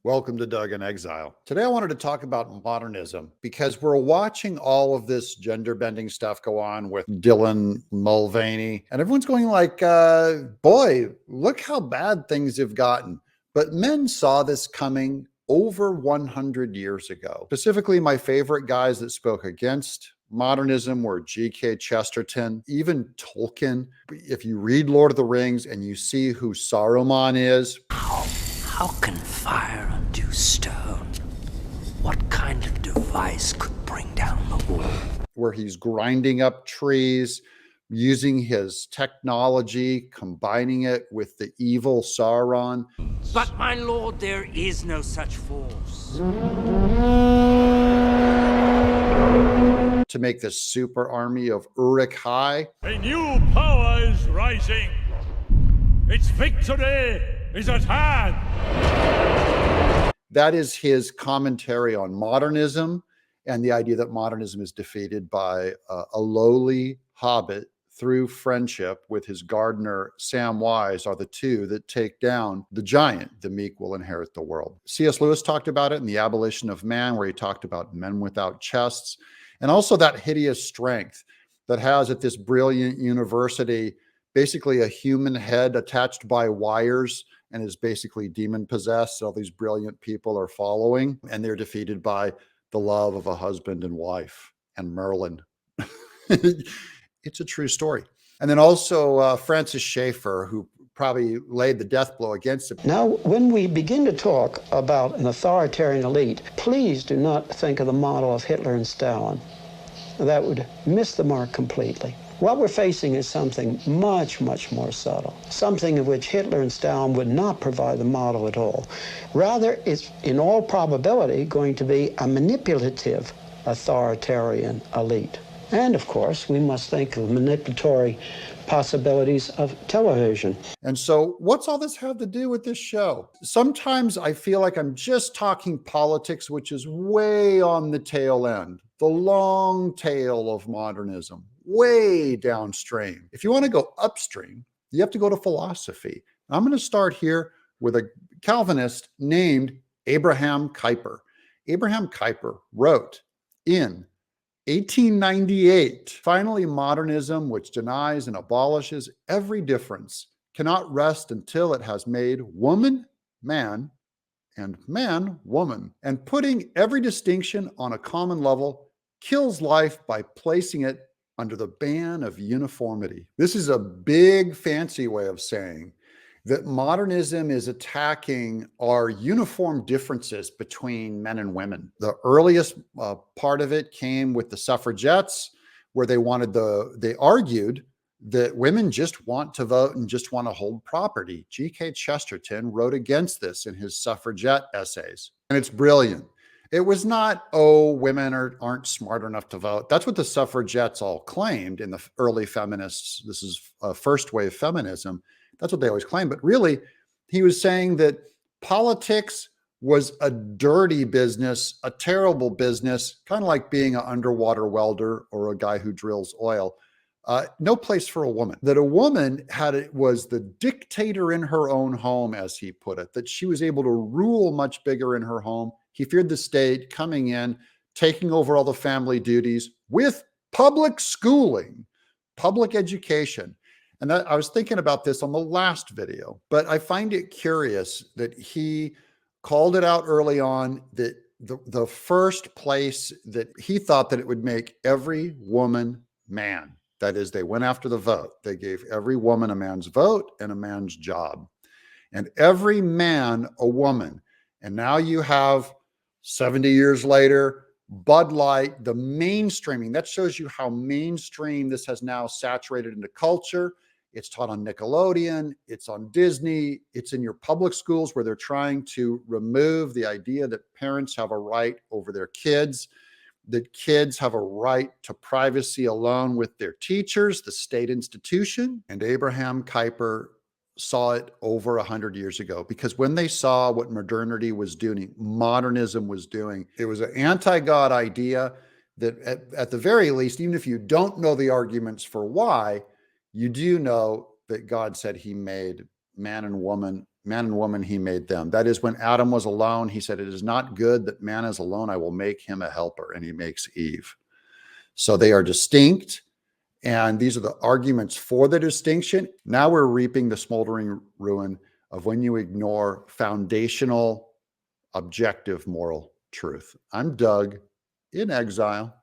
Welcome to Doug in Exile. Today I wanted to talk about modernism because we're watching all of this gender bending stuff go on with Dylan Mulvaney, and everyone's going like, boy, look how bad things have gotten. But men saw this coming over 100 years ago. Specifically, my favorite guys that spoke against modernism were G.K. Chesterton, even Tolkien. If you read Lord of the Rings and you see who Saruman is, how can fire undo stone? What kind of device could bring down the wall? Where he's grinding up trees, using his technology, combining it with the evil Sauron. But my lord, there is no such force. To make this super army of Uruk-hai. A new power is rising. Its victory is at hand. That is his commentary on modernism and the idea that modernism is defeated by a lowly hobbit through friendship with his gardener, Samwise, are the two that take down the giant. The meek will inherit the world. CS Lewis talked about it in The Abolition of Man, where he talked about men without chests, and also that hideous strength that has at this brilliant university basically a human head attached by wires and is basically demon possessed. All these brilliant people are following, and they're defeated by the love of a husband and wife and Merlin. It's a true story. And then also Francis Schaeffer, who probably laid the death blow against him. Now, when we begin to talk about an authoritarian elite, please do not think of the model of Hitler and Stalin. That would miss the mark completely. What we're facing is something much, much more subtle, something of which Hitler and Stalin would not provide the model at all. Rather, it's in all probability going to be a manipulative authoritarian elite. And of course, we must think of manipulatory possibilities of television. And so what's all this have to do with this show? Sometimes I feel like I'm just talking politics, which is way on the tail end, the long tail of modernism, way downstream. If you want to go upstream, you have to go to philosophy. I'm going to start here with a Calvinist named Abraham Kuyper. Abraham Kuyper wrote in 1898, finally, modernism, which denies and abolishes every difference, cannot rest until it has made woman man and man woman, and putting every distinction on a common level kills life by placing it under the ban of uniformity. This is a big fancy way of saying that modernism is attacking our uniform differences between men and women. The earliest part of it came with the suffragettes, where they argued that women just want to vote and just want to hold property. G.K. Chesterton wrote against this in his suffragette essays, and it's brilliant. It was not, oh, women aren't smart enough to vote. That's what the suffragettes all claimed in the early feminists. This is first wave feminism. That's what they always claim. But really, he was saying that politics was a dirty business, a terrible business, kind of like being an underwater welder or a guy who drills oil. No place for a woman. That a woman was the dictator in her own home, as he put it, that she was able to rule much bigger in her home. He feared the state coming in, taking over all the family duties with public schooling, public education. And I was thinking about this on the last video, but I find it curious that he called it out early on that the first place that he thought that it would make every woman man. That is, they went after the vote. They gave every woman a man's vote and a man's job, and every man a woman. And now you have 70 years later, Bud Light, the mainstreaming. That shows you how mainstream this has now saturated into culture. It's taught on Nickelodeon, it's on Disney, it's in your public schools where they're trying to remove the idea that parents have a right over their kids, that kids have a right to privacy alone with their teachers, the state institution. And Abraham Kuyper saw it over 100 years ago, because when they saw what modernity was doing, modernism was doing, it was an anti-God idea that at the very least, even if you don't know the arguments for why, you do know that God said he made man and woman Man and woman, he made them. That is, when Adam was alone, he said, it is not good that man is alone. I will make him a helper. And he makes Eve. So they are distinct. And these are the arguments for the distinction. Now we're reaping the smoldering ruin of when you ignore foundational, objective moral truth. I'm Doug in exile.